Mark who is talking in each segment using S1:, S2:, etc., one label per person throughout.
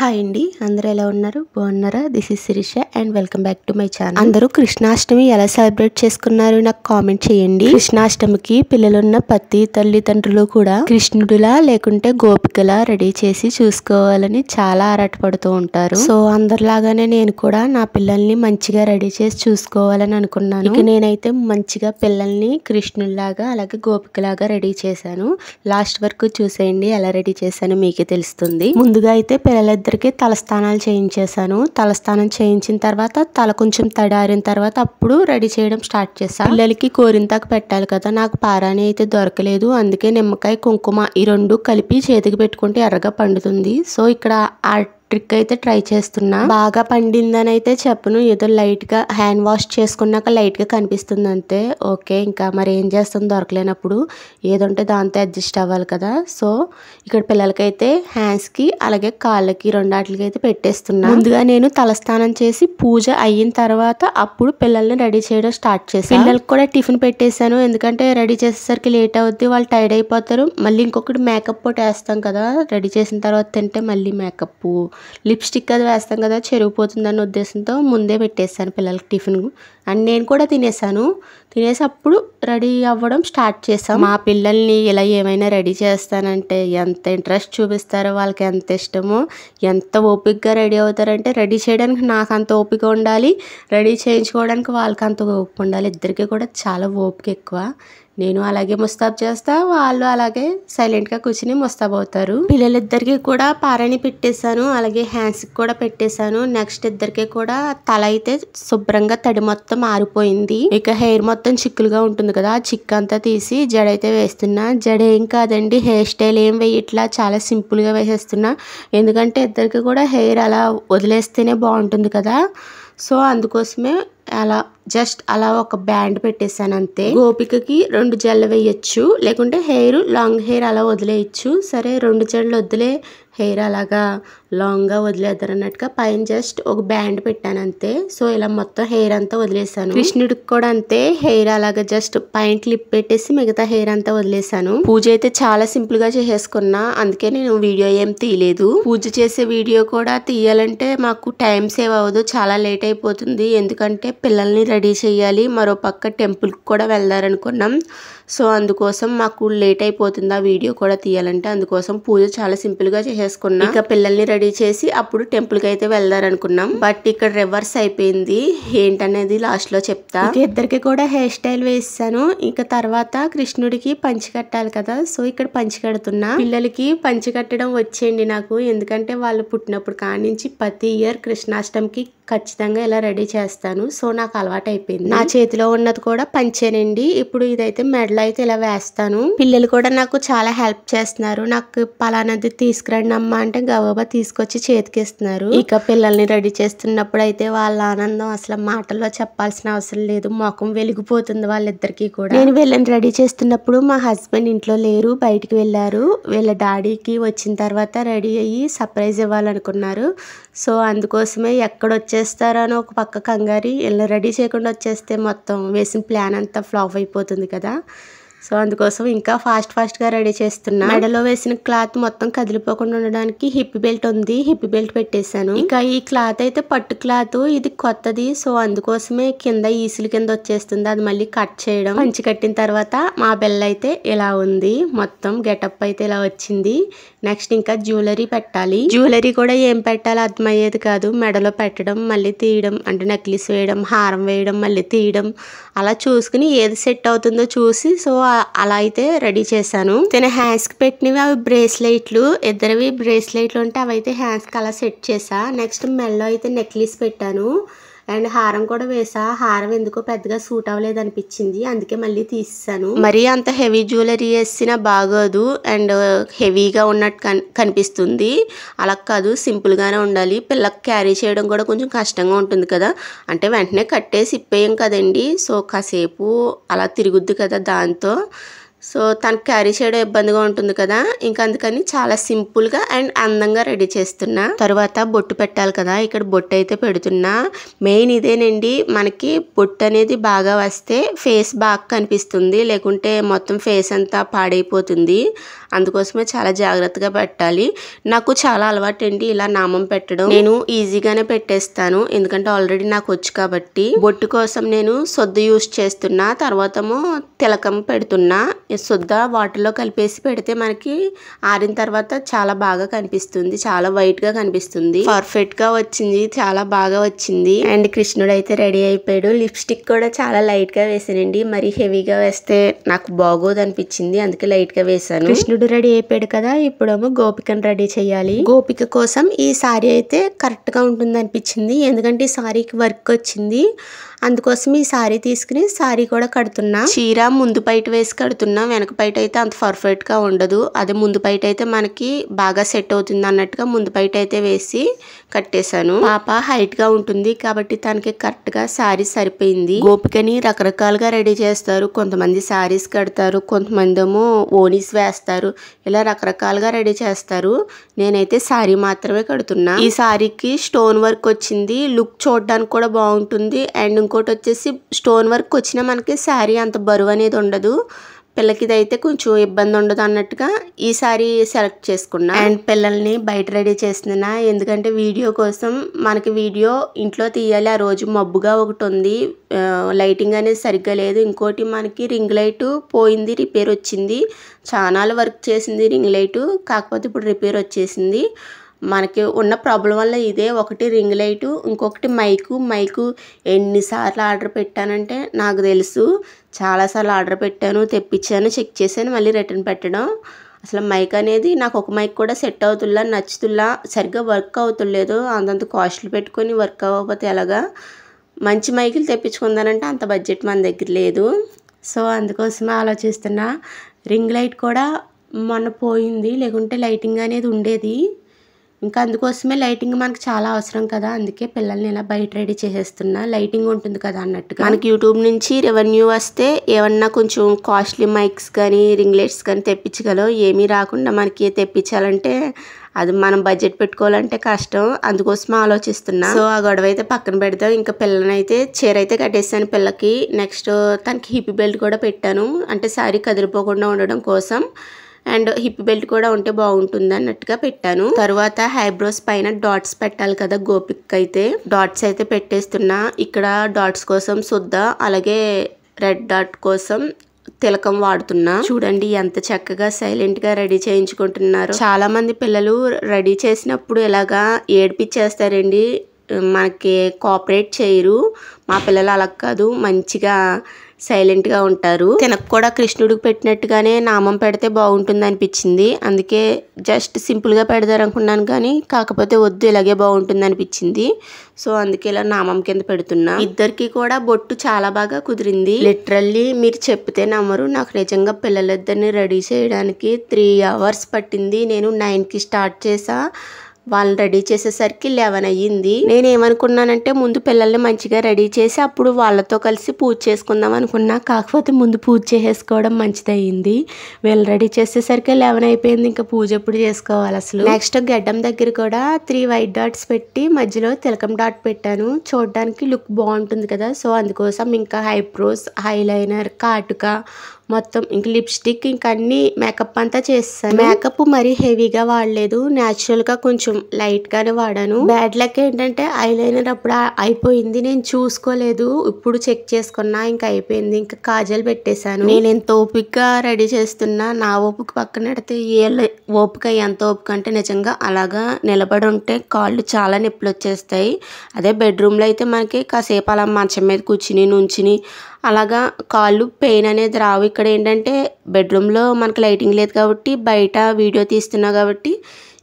S1: Hi అండి, అందరూ ఎలా ఉన్నారు? బాగున్నారా? This is Shirisha and welcome back to my channel. అందరూ కృష్ణాష్టమి ఎలా సెలబ్రేట్ చేసుకున్నారు నాకు కామెంట్ చేయండి. కృష్ణాష్టమికి పిల్లలున్న ప్రతి తల్లిదండ్రులు కూడా కృష్ణుడిలా లేకుంటే గోపికలా రెడీ చేసి చూసుకోవాలని చాలా ఆరాటపడుతూ ఉంటారు. సో అందరిలాగానే నేను కూడా నా పిల్లల్ని మంచిగా రెడీ చేసి చూసుకోవాలని అనుకున్నాను. ఇక నేనైతే మంచిగా పిల్లల్ని కృష్ణుడిలాగా అలాగే గోపికలాగా రెడీ చేశాను. లాస్ట్ వరకు చూసేయండి, ఎలా రెడీ చేశాను మీకే తెలుస్తుంది. ముందుగా అయితే పిల్లలిద్దరికి తలస్నానాలు చేయించేసాను. తలస్నానం చేయించిన తర్వాత తల కొంచెం తడారిన తర్వాత అప్పుడు రెడీ చేయడం స్టార్ట్ చేశాను. పిల్లలకి కోరింతాకు పెట్టాలి కదా, నాకు పారాని అయితే దొరకలేదు. అందుకే నిమ్మకాయ కుంకుమ ఈ రెండు కలిపి చేతికి పెట్టుకుంటే ఎర్రగా పండుతుంది. సో ఇక్కడ ఆ ట్రిక్ అయితే ట్రై చేస్తున్నా. బాగా పండిందని అయితే చెప్పను, ఏదో లైట్ గా హ్యాండ్ వాష్ చేసుకున్నాక లైట్ గా కనిపిస్తుంది అంతే. ఓకే, ఇంకా మరి ఏం చేస్తుంది దొరకలేనప్పుడు ఏదంటే దాంతో అడ్జస్ట్ అవ్వాలి కదా. సో ఇక్కడ పిల్లలకైతే హ్యాండ్స్ కి అలాగే కాళ్ళకి రెండాట్లకి అయితే పెట్టేస్తున్నా. ముందుగా నేను తలస్నానం చేసి పూజ అయిన తర్వాత అప్పుడు పిల్లల్ని రెడీ చేయడం స్టార్ట్ చేశాను. పిల్లలకి కూడా టిఫిన్ పెట్టేశాను, ఎందుకంటే రెడీ చేసేసరికి లేట్ అవుద్ది, వాళ్ళు టైర్డ్ అయిపోతారు. మళ్ళీ ఇంకొకటి మేకప్ పోటీ వేస్తాం కదా, రెడీ చేసిన తర్వాత తింటే మళ్ళీ మేకప్ లిప్స్టిక్ అది వేస్తాం కదా, చెరిగిపోతుందన్న ఉద్దేశంతో ముందే పెట్టేస్తాను పిల్లలకి టిఫిన్. అండ్ నేను కూడా తినేసాను. తినేసి అప్పుడు రెడీ అవ్వడం స్టార్ట్ చేసాం. మా పిల్లల్ని ఇలా ఏమైనా రెడీ చేస్తానంటే ఎంత ఇంట్రెస్ట్ చూపిస్తారో, వాళ్ళకి ఎంత ఇష్టమో, ఎంత ఓపికగా రెడీ అవుతారంటే రెడీ చేయడానికి నాకు అంత ఓపిక ఉండాలి, రెడీ చేయించుకోవడానికి వాళ్ళకి అంత ఓపిక ఉండాలి. ఇద్దరికి కూడా చాలా ఓపిక ఎక్కువ. నేను అలాగే ముస్తాబ్ చేస్తా, వాళ్ళు అలాగే సైలెంట్గా కూర్చుని ముస్తాబ్ అవుతారు. పిల్లలిద్దరికి కూడా పారాణి పెట్టేశాను, అలాగే హ్యాండ్స్కి కూడా పెట్టేశాను. నెక్స్ట్ ఇద్దరికి కూడా తల అయితే శుభ్రంగా తడి మొత్తం ఆరిపోయింది. ఇక హెయిర్ మొత్తం చిక్కులుగా ఉంటుంది కదా, ఆ చిక్కు అంతా తీసి జడ అయితే వేస్తున్నా. జడ ఏం కాదండి, హెయిర్ స్టైల్ ఏం వేయట్లా, చాలా సింపుల్గా వేసేస్తున్నా. ఎందుకంటే ఇద్దరికి కూడా హెయిర్ అలా వదిలేస్తేనే బాగుంటుంది కదా. సో అందుకోసమే అలా జస్ట్ అలా ఒక బ్యాండ్ పెట్టేశాను అంతే. గోపికకి 2 జడలు వేయచ్చు, లేకుంటే హెయిర్ లాంగ్ హెయిర్ అలా వదిలేయచ్చు. సరే 2 జడలు వదిలే, హెయిర్ అలాగా లాంగ్గా వదిలేద్దారు అన్నట్టుగా పైన జస్ట్ ఒక బ్యాండ్ పెట్టాను అంతే. సో ఇలా మొత్తం హెయిర్ అంతా వదిలేసాను. కృష్ణుడికి కూడా అంతే, హెయిర్ అలాగా జస్ట్ పైన క్లిప్ పెట్టేసి మిగతా హెయిర్ అంతా వదిలేసాను. పూజ అయితే చాలా సింపుల్ గా చేసేసుకున్నా, అందుకే నేను వీడియో ఏం తీయలేదు. పూజ చేసే వీడియో కూడా తీయాలంటే మాకు టైం సేవ్ అవ్వదు, చాలా లేట్ అయిపోతుంది. ఎందుకంటే పిల్లల్ని రెడీ చేయాలి, మరో పక్క టెంపుల్కి కూడా వెళ్దారనుకున్నాం. సో అందుకోసం మాకు లేట్ అయిపోతుంది ఆ వీడియో కూడా తీయాలంటే. అందుకోసం పూజ చాలా సింపుల్ గా చేసేసుకున్నాం. ఇక పిల్లల్ని రెడీ చేసి అప్పుడు టెంపుల్ కి అయితే వెళ్దారనుకున్నాం. బట్ ఇక్కడ రివర్స్ అయిపోయింది, ఏంటనేది లాస్ట్ లో చెప్తా. ఇద్దరికి కూడా హెయిర్ స్టైల్ వేసాను. ఇక తర్వాత కృష్ణుడికి పంచి కట్టాలి కదా, సో ఇక్కడ పంచి కడుతున్నా. పిల్లలకి పంచి కట్టడం వచ్చేయండి నాకు, ఎందుకంటే వాళ్ళు పుట్టినప్పుడు కానించి ప్రతి ఇయర్ కృష్ణాష్టమికి ఖచ్చితంగా ఇలా రెడీ చేస్తాను. సో నాకు అలవాటు అయిపోయింది. నా చేతిలో ఉన్నది కూడా పంచేనండి. ఇప్పుడు ఇదైతే మెడలో అయితే ఇలా వేస్తాను. పిల్లలు కూడా నాకు చాలా హెల్ప్ చేస్తున్నారు. నాకు పలానాది తీసుకురండి అమ్మ అంటే గబగబా తీసుకొచ్చి చేతికిస్తున్నారు. ఇక పిల్లల్ని రెడీ చేస్తున్నప్పుడు అయితే వాళ్ళ ఆనందం అసలు మాటల్లో చెప్పాల్సిన అవసరం లేదు, ముఖం వెలిగిపోతుంది వాళ్ళిద్దరికి కూడా. నేను వీళ్ళని రెడీ చేస్తున్నప్పుడు మా హస్బెండ్ ఇంట్లో లేరు, బయటికి వెళ్ళారు. వీళ్ళ డాడీకి వచ్చిన తర్వాత రెడీ అయ్యి సర్ప్రైజ్ ఇవ్వాలనుకున్నారు. సో అందుకోసమే ఎక్కడ వచ్చేస్తారో అని ఒక పక్క కంగారి, ఇలా రెడీ చేయకుండా వచ్చేస్తే మొత్తం వేసిన ప్లాన్ అంతా ఫ్లాప్ అయిపోతుంది కదా. సో అందుకోసం ఇంకా ఫాస్ట్గా రెడీ చేస్తున్నా. మెడలో వేసిన క్లాత్ మొత్తం కదిలిపోకుండా ఉండడానికి హిప్ బెల్ట్ ఉంది, హిప్ బెల్ట్ పెట్టేశాను. ఇంకా ఈ క్లాత్ అయితే పట్టు క్లాత్, ఇది కొత్తది. సో అందుకోసమే కింద ఈసులు కింద వచ్చేస్తుంది, అది మళ్ళీ కట్ చేయడం. పంచి కట్టిన తర్వాత మా బెల్ అయితే ఇలా ఉంది, మొత్తం గెటప్ అయితే ఇలా వచ్చింది. నెక్స్ట్ ఇంకా జ్యువెలరీ పెట్టాలి. జ్యువెలరీ కూడా ఏం పెట్టాలో అర్థమయ్యేది కాదు, మెడలో పెట్టడం మళ్ళీ తీయడం, అంటే నెక్లెస్ వేయడం, హారం వేయడం, మళ్ళీ తీయడం, అలా చూసుకుని ఏది సెట్ అవుతుందో చూసి సో అలా అయితే రెడీ చేశాను. తన హ్యాండ్స్ కి పెట్టినవి అవి బ్రేస్లెట్లు, ఇద్దరివి బ్రేస్లెట్లు ఉంటే అవి అయితే హ్యాండ్స్ కి అలా సెట్ చేసా. నెక్స్ట్ మెడలో అయితే నెక్లెస్ పెట్టాను అండ్ హారం కూడా వేసా. హారం ఎందుకో పెద్దగా సూట్ అవ్వలేదు అనిపించింది, అందుకే మళ్ళీ తీసేసాను. మరీ అంత హెవీ జ్యువెలరీ వేసినా బాగోదు అండ్ హెవీగా ఉన్నట్టు కనిపిస్తుంది. అలా కాదు, సింపుల్ గానే ఉండాలి. పిల్లకి క్యారీ చేయడం కూడా కొంచెం కష్టంగా ఉంటుంది కదా, అంటే వెంటనే కట్టేసి ఇప్పేయం కదండి. సో కాసేపు అలా తిరుగుద్ది కదా దాంతో, సో తనకు క్యారీ చేయడం ఇబ్బందిగా ఉంటుంది కదా, ఇంకా అందుకని చాలా సింపుల్గా అండ్ అందంగా రెడీ చేస్తున్నా. తర్వాత బొట్టు పెట్టాలి కదా, ఇక్కడ బొట్టు అయితే పెడుతున్నా. మెయిన్ ఇదేనండి, మనకి బొట్టు అనేది బాగా వస్తే ఫేస్ బాగా కనిపిస్తుంది, లేకుంటే మొత్తం ఫేస్ అంతా పాడైపోతుంది. అందుకోసమే చాలా జాగ్రత్తగా పెట్టాలి. నాకు చాలా అలవాటండి ఇలా నామం పెట్టడం. నేను ఈజీగానే పెట్టేస్తాను, ఎందుకంటే ఆల్రెడీ నాకు వచ్చు కాబట్టి. బొట్టు కోసం నేను సొద్ద యూస్ చేస్తున్నా, తర్వాతమో తిలకం పెడుతున్నా. సొద్ద వాటర్లో కలిపేసి పెడితే మనకి ఆరిన తర్వాత చాలా బాగా కనిపిస్తుంది, చాలా వైట్ గా కనిపిస్తుంది. పర్ఫెక్ట్ గా వచ్చింది, చాలా బాగా వచ్చింది. అండ్ కృష్ణుడు అయితే రెడీ అయిపోయాడు. లిప్స్టిక్ కూడా చాలా లైట్ గా వేసానండి, మరి హెవీగా వేస్తే నాకు బాగోదు అనిపించింది, అందుకే లైట్ గా వేసాను. కృష్ణుడు రెడీ అయిపోయాడు కదా, ఇప్పుడేమో గోపికను రెడీ చేయాలి. గోపిక కోసం ఈ సారీ అయితే కరెక్ట్ గా ఉంటుంది అనిపించింది, ఎందుకంటే ఈ సారీకి వర్క్ వచ్చింది. అందుకోసం ఈ సారీ తీసుకుని సారీ కూడా కడుతున్నా. చీర ముందు పైట వేసి కడుతున్నా, వెనక పైట అయితే అంత పర్ఫెక్ట్ గా ఉండదు. అదే ముందు పైట అయితే మనకి బాగా సెట్ అవుతుంది అన్నట్టుగా ముందు పైట అయితే వేసి కట్టేశాను. పాప హైట్ గా ఉంటుంది కాబట్టి తనకి కరెక్ట్ గా సారీ సరిపోయింది. గోపికని రకరకాలుగా రెడీ చేస్తారు, కొంతమంది సారీస్ కడతారు, కొంతమంది ఏమో ఓనీస్ వేస్తారు, ఇలా రకరకాలుగా రెడీ చేస్తారు. నేనైతే సారీ మాత్రమే కడుతున్నా. ఈ సారీకి స్టోన్ వర్క్ వచ్చింది, లుక్ చూడడానికి కూడా బాగుంటుంది. అండ్ ఇంకోటి వచ్చేసి స్టోన్ వర్క్ వచ్చినా మనకి శారీ అంత బరువు అనేది ఉండదు, పిల్లకి ఇదైతే కొంచెం ఇబ్బంది ఉండదు అన్నట్టుగా ఈ సారీ సెలెక్ట్ చేసుకున్నా. అండ్ పిల్లల్ని బయట రెడీ చేస్తున్నా, ఎందుకంటే వీడియో కోసం మనకి వీడియో ఇంట్లో తీయాలి. ఆ రోజు మబ్బుగా ఒకటి ఉంది, లైటింగ్ అనేది సరిగ్గా లేదు. ఇంకోటి మనకి రింగ్ లైట్ పోయింది, రిపేర్ వచ్చింది. చాలా వర్క్ చేసింది రింగ్ లైట్, కాకపోతే ఇప్పుడు రిపేర్ వచ్చేసింది. మనకి ఉన్న ప్రాబ్లం వల్ల ఇదే ఒకటి రింగ్ లైటు, ఇంకొకటి మైకు ఎన్నిసార్లు ఆర్డర్ పెట్టానంటే నాకు తెలుసు, చాలాసార్లు ఆర్డర్ పెట్టాను, తెప్పించాను, చెక్ చేశాను, మళ్ళీ రిటర్న్ పెట్టడం. అసలు మైక్ అనేది నాకు ఒక మైక్ కూడా సెట్ అవుతుల్లా, నచ్చుతుల్లా, సరిగ్గా వర్క్ అవుతులేదు. అంతంత కాస్ట్లు పెట్టుకొని వర్క్ అవ్వకపోతే ఎలాగా. మంచి మైకులు తెప్పించుకుందానంటే అంత బడ్జెట్ మన దగ్గర లేదు, సో అందుకోసమే ఆలోచిస్తున్నా. రింగ్ లైట్ కూడా మొన్న పోయింది, లేకుంటే లైటింగ్ అనేది ఉండేది. ఇంకా అందుకోసమే లైటింగ్ మనకు చాలా అవసరం కదా, అందుకే పిల్లల్ని ఇలా బయట రెడీ చేసేస్తున్నా, లైటింగ్ ఉంటుంది కదా అన్నట్టుగా. మనకి యూట్యూబ్ నుంచి రెవెన్యూ వస్తే ఏమన్నా కొంచెం కాస్ట్లీ మైక్స్ కానీ రింగ్ లైట్స్ కానీ తెప్పించగలం. ఏమీ రాకుండా మనకి తెప్పించాలంటే అది మనం బడ్జెట్ పెట్టుకోవాలంటే కష్టం, అందుకోసమే ఆలోచిస్తున్నా. సో ఆ గొడవ అయితే పక్కన పెడతాం. ఇంకా పిల్లని అయితే చీర అయితే కట్టేసాను పిల్లకి. నెక్స్ట్ తనకి హిప్ బెల్ట్ కూడా పెట్టాను, అంటే శారీ కదిలిపోకుండా ఉండడం కోసం. అండ్ హిప్ బెల్ట్ కూడా ఉంటే బాగుంటుంది అన్నట్టుగా పెట్టాను. తర్వాత ఐబ్రోస్ పైన డాట్స్ పెట్టాలి కదా గోపిక్ అయితే, డాట్స్ అయితే పెట్టేస్తున్నా. ఇక్కడ డాట్స్ కోసం శుద్ధ, అలాగే రెడ్ డాట్ కోసం తిలకం వాడుతున్నా. చూడండి ఎంత చక్కగా సైలెంట్ గా రెడీ చేయించుకుంటున్నారు. చాలా మంది పిల్లలు రెడీ చేసినప్పుడు ఇలాగా ఏడిపించేస్తారండి, మనకి కోఆపరేట్ చేయరు. మా పిల్లలు అలా కాదు, మంచిగా సైలెంట్ గా ఉంటారు. తినకు కూడా కృష్ణుడికి పెట్టినట్టుగానే నామం పెడితే బాగుంటుంది అనిపించింది, అందుకే జస్ట్ సింపుల్ గా పెడతారు అనుకున్నాను, కానీ కాకపోతే వద్దు ఇలాగే బాగుంటుంది అనిపించింది. సో అందుకే ఇలా నామం కింద పెడుతున్నా. ఇద్దరికి కూడా బొట్టు చాలా బాగా కుదిరింది. లిటరల్లీ మీరు చెప్తే నమ్మరు, నాకు నిజంగా పిల్లలిద్దరిని రెడీ చేయడానికి 3 hours పట్టింది. నేను 9కి స్టార్ట్ చేసా, వాళ్ళని రెడీ చేసేసరికి 11 అయ్యింది. నేనేమనుకున్నానంటే ముందు పిల్లల్ని మంచిగా రెడీ చేసి అప్పుడు వాళ్ళతో కలిసి పూజ చేసుకుందాం అనుకున్నా, కాకపోతే ముందు పూజ చేసేసుకోవడం మంచిది అయ్యింది. వీళ్ళు రెడీ చేసేసరికి 11 అయిపోయింది, ఇంకా పూజ ఎప్పుడు చేసుకోవాలి అసలు. నెక్స్ట్ గడ్డం దగ్గర కూడా 3 వైట్ డాట్స్ పెట్టి మధ్యలో తిలకం డాట్ పెట్టాను, చూడడానికి లుక్ బాగుంటుంది కదా. సో అందుకోసం ఇంకా ఐబ్రోస్, హైలైనర్, కాటుక మొత్తం ఇంక లిప్స్టిక్ ఇంక అన్ని మేకప్ అంతా చేస్తాను. మేకప్ మరీ హెవీగా వాడలేదు, న్యాచురల్ గా కొంచెం లైట్ గానే వాడాను. బ్యాడ్ లక్ ఏంటంటే ఐలైనర్ అప్పుడు అయిపోయింది, నేను చూసుకోలేదు, ఇప్పుడు చెక్ చేసుకున్నా, ఇంకా అయిపోయింది. ఇంకా కాజల్ పెట్టేశాను. నేను ఎంత ఓపికగా రెడీ చేస్తున్నా, నా ఓపిక పక్కన పెడితే ఓపిక ఎంత ఓపిక అంటే నిజంగా అలాగా నిలబడి ఉంటే కాళ్ళు చాలా నొప్పులు వచ్చేస్తాయి. అదే బెడ్రూమ్ లో అయితే మనకి కాసేపు అలా మంచం మీద కూర్చుని నుంచుని అలాగా కాళ్ళు పెయిన్ అనేది రావు. ఇక్కడ ఏంటంటే బెడ్రూమ్లో మనకి లైటింగ్ లేదు కాబట్టి, బయట వీడియో తీస్తున్నా కాబట్టి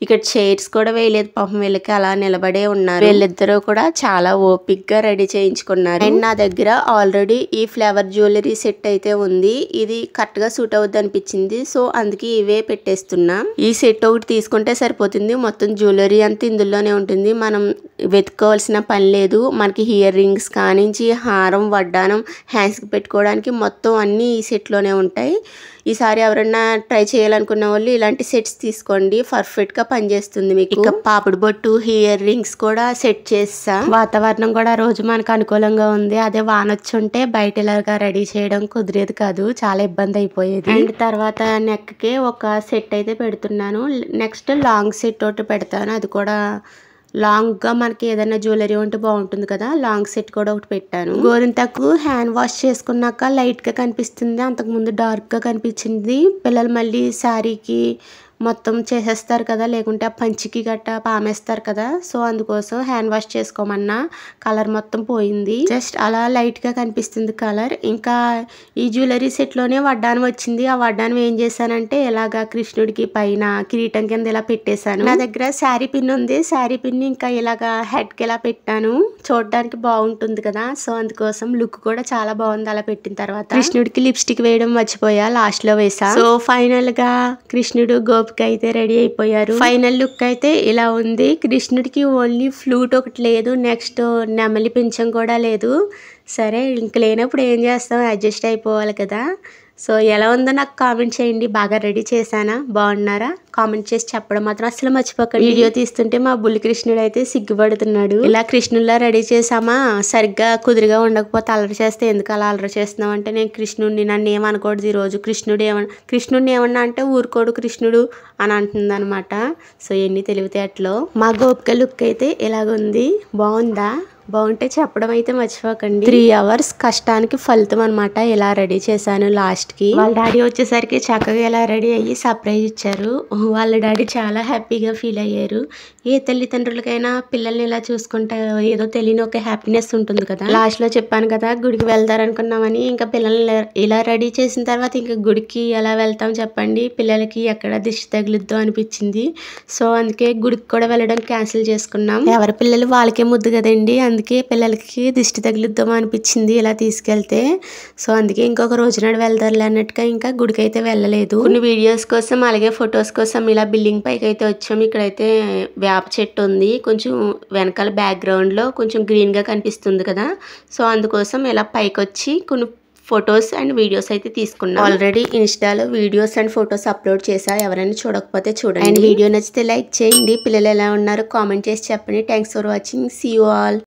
S1: ఇక్కడ చైర్స్ కూడా వేయలేదు పాపం, వీళ్ళకి అలా నిలబడే ఉన్నారు. వీళ్ళిద్దరూ కూడా చాలా ఓపిక్గా రెడీ చేయించుకున్నారు. అండ్ నా దగ్గర ఆల్రెడీ ఈ ఫ్లవర్ జ్యువెలరీ సెట్ అయితే ఉంది, ఇది కరెక్ట్ గా సూట్ అవుద్ది అనిపించింది, సో అందుకే ఇవే పెట్టేస్తున్నా. ఈ సెట్ ఒకటి తీసుకుంటే సరిపోతుంది, మొత్తం జ్యువెలరీ అంతా ఇందులోనే ఉంటుంది, మనం వెతుక్కోవాల్సిన పని లేదు. మనకి ఇయర్ రింగ్స్ కానించి హారం, వడ్డానం, హ్యాండ్స్కి పెట్టుకోవడానికి మొత్తం అన్నీ ఈ సెట్లోనే ఉంటాయి. ఈసారి ఎవరన్నా ట్రై చేయాలనుకున్న వాళ్ళు ఇలాంటి సెట్స్ తీసుకోండి, పర్ఫెక్ట్ గా పనిచేస్తుంది మీకు. ఇక పాపిడి బొట్టు, ఇయర్ రింగ్స్ కూడా సెట్ చేసా. వాతావరణం కూడా రోజు మనకు అనుకూలంగా ఉంది. అదే వానొచ్చుంటే బయట ఇలాగా రెడీ చేయడం కుదిరేది కాదు, చాలా ఇబ్బంది అయిపోయేది. అండ్ తర్వాత నెక్ కి ఒక సెట్ అయితే పెడుతున్నాను. నెక్స్ట్ లాంగ్ సెట్ ఒకటి పెడతాను, అది కూడా లాంగ్ గా మనకి ఏదైనా జ్యువెలరీ ఉంటే బాగుంటుంది కదా, లాంగ్ సెట్ కూడా ఒకటి పెట్టాను. గోరింతకు హ్యాండ్ వాష్ చేసుకున్నాక లైట్ గా కనిపిస్తుంది, అంతకు ముందు డార్క్ గా కనిపించింది. పిల్లలు మళ్ళీ శారీకి మొత్తం చేసేస్తారు కదా, లేకుంటే ఆ పంచికి గట్టా పామేస్తారు కదా, సో అందుకోసం హ్యాండ్ వాష్ చేసుకోమన్నా కలర్ మొత్తం పోయింది. జస్ట్ అలా లైట్ గా కనిపిస్తుంది కలర్. ఇంకా ఈ జ్యువెలరీ సెట్ లోనే వడ్డానం వచ్చింది. ఆ వడ్డానం ఏం చేశానంటే ఇలాగా కృష్ణుడికి పైన కిరీటం కింద ఇలా పెట్టేశాను. నా దగ్గర శారీ పిన్ ఉంది, శారీ పిన్ ఇంకా ఇలాగా హెడ్ కి ఇలా పెట్టాను, చూడడానికి బాగుంటుంది కదా, సో అందుకోసం లుక్ కూడా చాలా బాగుంది అలా పెట్టిన తర్వాత. కృష్ణుడికి లిప్స్టిక్ వేయడం మర్చిపోయా, లాస్ట్ లో వేసా. సో ఫైనల్ గా కృష్ణుడు అయితే రెడీ అయిపోయారు. ఫైనల్ లుక్ అయితే ఇలా ఉంది. కృష్ణుడికి ఓన్లీ ఫ్లూట్ ఒకటి లేదు, నెక్స్ట్ నెమలి పింఛం కూడా లేదు. సరే ఇంక లేనప్పుడు ఏం చేస్తాం, అడ్జస్ట్ అయిపోవాలి కదా. సో ఎలా ఉందో నాకు కామెంట్ చేయండి. బాగా రెడీ చేశానా, బాగున్నారా, కామెంట్ చేసి చెప్పడం మాత్రం అసలు మర్చిపోకండి. వీడియో తీస్తుంటే మా బుల్లి కృష్ణుడు అయితే సిగ్గుపడుతున్నాడు. ఇలా కృష్ణుడిలా రెడీ చేసామా, సరిగ్గా కుదురుగా ఉండకపోతే అల్లరి చేస్తే ఎందుకు అలా అల్లరి చేస్తున్నావు అంటే, నేను కృష్ణుడిని, నన్ను ఏమనుకోడు ఈరోజు, కృష్ణుడిని ఏమన్నా అంటే ఊరుకోడు కృష్ణుడు అని అంటుంది అనమాట. సో ఎన్ని తెలివితేటలో. మా గోపిక లుక్ అయితే ఇలాగుంది, బాగుందా, బాగుంటే చెప్పడం అయితే మర్చిపోకండి. 3 hours కష్టానికి ఫలితం అనమాట. ఇలా రెడీ చేశాను. లాస్ట్ కి వాళ్ళ డాడీ వచ్చేసరికి చక్కగా ఇలా రెడీ అయ్యి సర్ప్రైజ్ ఇచ్చారు. వాళ్ళ డాడీ చాలా హ్యాపీగా ఫీల్ అయ్యారు. ఏ తల్లిదండ్రులకైనా పిల్లల్ని ఇలా చూసుకుంటే ఏదో తెలియని ఒక హ్యాపీనెస్ ఉంటుంది కదా. లాస్ట్ లో చెప్పాను కదా గుడికి వెళ్తారనుకున్నామని, ఇంకా పిల్లల్ని ఇలా రెడీ చేసిన తర్వాత ఇంకా గుడికి ఎలా వెళ్తాం చెప్పండి, పిల్లలకి ఎక్కడ దిష్టి తగిలిద్దో అనిపించింది. సో అందుకే గుడికి కూడా వెళ్ళడం క్యాన్సిల్ చేసుకున్నాం. ఎవరి పిల్లలు వాళ్ళకే ముద్దు కదండి, అందుకే పిల్లలకి దిష్టి తగిలిద్దాం అనిపించింది ఇలా తీసుకెళ్తే. సో అందుకే ఇంకొక రోజు నాడు వెళ్తారులే అన్నట్టుగా ఇంకా గుడికి అయితే వెళ్ళలేదు. కొన్ని వీడియోస్ కోసం అలాగే ఫొటోస్ కోసం ఇలా బిల్డింగ్ పైకి అయితే వచ్చాము. ఇక్కడైతే వేప చెట్టు ఉంది, కొంచెం వెనకాల బ్యాక్గ్రౌండ్ లో కొంచెం గ్రీన్ గా కనిపిస్తుంది కదా, సో అందుకోసం ఇలా పైకి వచ్చి కొన్ని ఫొటోస్ అండ్ వీడియోస్ అయితే తీసుకున్నాం. ఆల్రెడీ ఇన్స్టాలో వీడియోస్ అండ్ ఫొటోస్ అప్లోడ్ చేసా, ఎవరైనా చూడకపోతే చూడండి. అండ్ వీడియో నచ్చితే లైక్ చేయండి. పిల్లలు ఎలా ఉన్నారో కామెంట్ చేసి చెప్పండి. Thanks for watching. See you all.